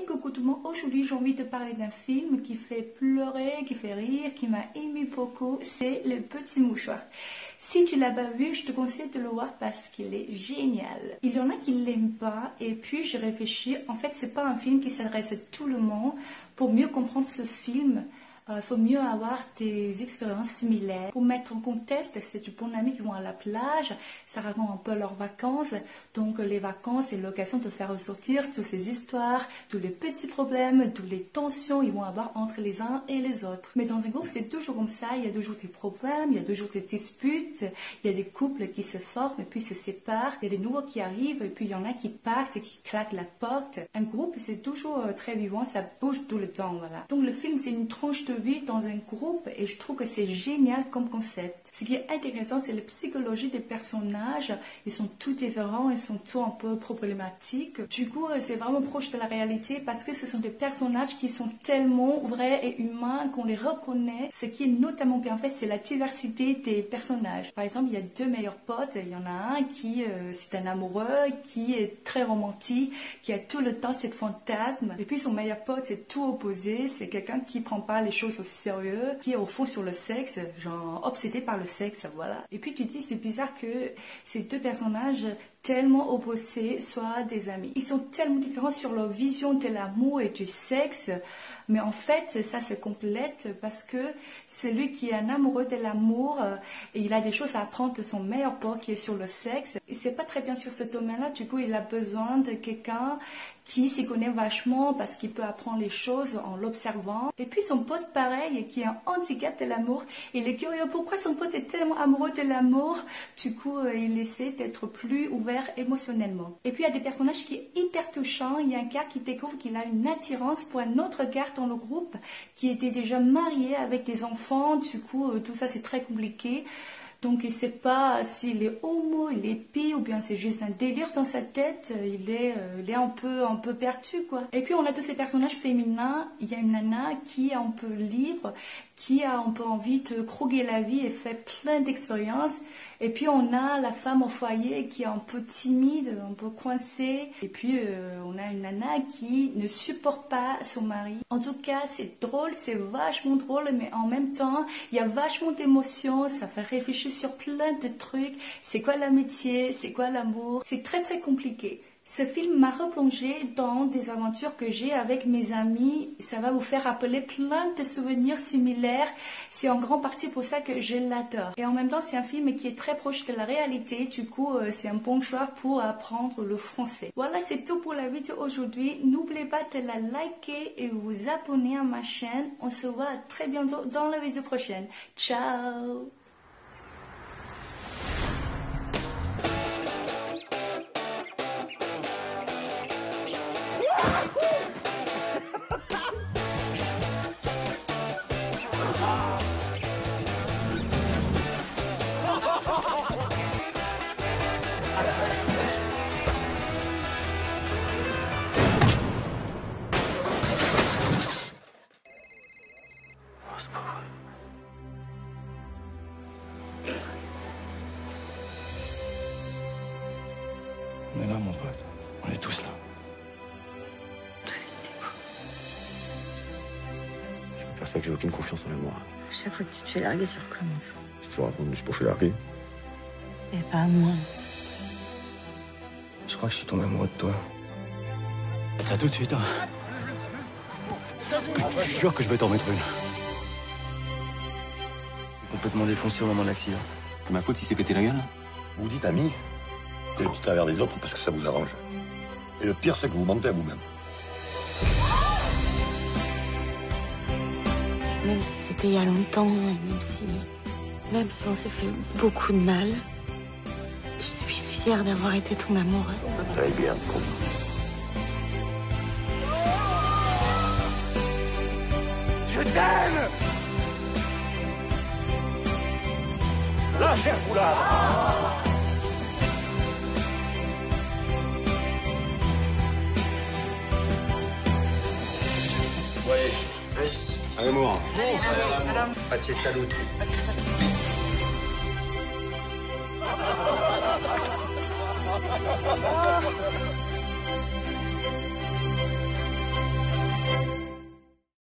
Hey coucou tout le monde, aujourd'hui j'ai envie de parler d'un film qui fait pleurer, qui fait rire, qui m'a ému beaucoup, c'est Le Petit Mouchoir. Si tu l'as pas vu, je te conseille de le voir parce qu'il est génial. Il y en a qui l'aiment pas et puis j'ai réfléchi, en fait c'est pas un film qui s'adresse à tout le monde. Pour mieux comprendre ce film, il faut mieux avoir des expériences similaires. Pour mettre en contexte, c'est du bon ami qui vont à la plage, ça raconte un peu leurs vacances. Donc les vacances, c'est l'occasion de faire ressortir toutes ces histoires, tous les petits problèmes, toutes les tensions qu'ils vont avoir entre les uns et les autres. Mais dans un groupe, c'est toujours comme ça, il y a toujours des problèmes, il y a toujours des disputes, il y a des couples qui se forment et puis se séparent, il y a des nouveaux qui arrivent et puis il y en a qui partent et qui claquent la porte. Un groupe, c'est toujours très vivant, ça bouge tout le temps, voilà. Donc le film, c'est une tranche de vie dans un groupe et je trouve que c'est génial comme concept. Ce qui est intéressant, c'est la psychologie des personnages. Ils sont tous différents, ils sont tous un peu problématiques. Du coup, c'est vraiment proche de la réalité parce que ce sont des personnages qui sont tellement vrais et humains qu'on les reconnaît. Ce qui est notamment bien fait, c'est la diversité des personnages. Par exemple, il y a deux meilleurs potes. Il y en a un qui, c'est un amoureux, qui est très romantique, qui a tout le temps cette fantasme. Et puis son meilleur pote, c'est tout opposé. C'est quelqu'un qui prend pas les choses au sérieux, qui est au fond sur le sexe, genre obsédé par le sexe, voilà. Et puis tu te dis, c'est bizarre que ces deux personnages tellement opposés soient des amis. Ils sont tellement différents sur leur vision de l'amour et du sexe, mais en fait, ça se complète parce que celui qui est un amoureux de l'amour, et il a des choses à apprendre de son meilleur pote qui est sur le sexe. Il sait pas très bien sur ce domaine-là, du coup, il a besoin de quelqu'un qui s'y connaît vachement parce qu'il peut apprendre les choses en l'observant. Et puis son pote pareil, qui est un handicap de l'amour, il est curieux pourquoi son pote est tellement amoureux de l'amour. Du coup, il essaie d'être plus ouvert émotionnellement. Et puis il y a des personnages qui sont hyper touchants. Il y a un gars qui découvre qu'il a une attirance pour un autre gars dans le groupe qui était déjà marié avec des enfants. Du coup, tout ça c'est très compliqué. Donc il ne sait pas s'il est homo, il est bi ou bien c'est juste un délire dans sa tête. Il est un peu perdu quoi. Et puis on a tous ces personnages féminins. Il y a une nana qui est un peu libre, qui a un peu envie de croquer la vie et fait plein d'expériences. Et puis on a la femme au foyer qui est un peu timide, un peu coincée. Et puis on a une nana qui ne supporte pas son mari. En tout cas c'est drôle, c'est vachement drôle, mais en même temps il y a vachement d'émotions, ça fait réfléchir sur plein de trucs. C'est quoi l'amitié, c'est quoi l'amour, c'est très très compliqué. Ce film m'a replongé dans des aventures que j'ai avec mes amis. Ça va vous faire rappeler plein de souvenirs similaires. C'est en grande partie pour ça que je l'adore. Et en même temps, c'est un film qui est très proche de la réalité. Du coup, c'est un bon choix pour apprendre le français. Voilà, c'est tout pour la vidéo aujourd'hui. N'oubliez pas de la liker et vous abonner à ma chaîne. On se voit très bientôt dans la vidéo prochaine. Ciao! On est là, mon pote. On est tous là. C'était beau. Je peux pas ça que j'ai aucune confiance en l'amour. Chaque fois que tu te fais larguer, tu recommences. Si tu racontes, mais c'est pour faire larguer. Et pas moi. Je crois que je suis tombé amoureux de toi. Ça tout de suite, hein. Je te jure que je vais t'en mettre une. T'es complètement défoncé au moment de l'accident. C'est ma faute si c'est pété la gueule? Vous dites amis, c'est le petit travers des autres parce que ça vous arrange. Et le pire, c'est que vous mentez à vous-même. Même si c'était il y a longtemps, et même si on s'est fait beaucoup de mal, je suis fière d'avoir été ton amoureuse. Très bien. Je t'aime! Lâchez-vous là! Allez, moi. Pas de salute.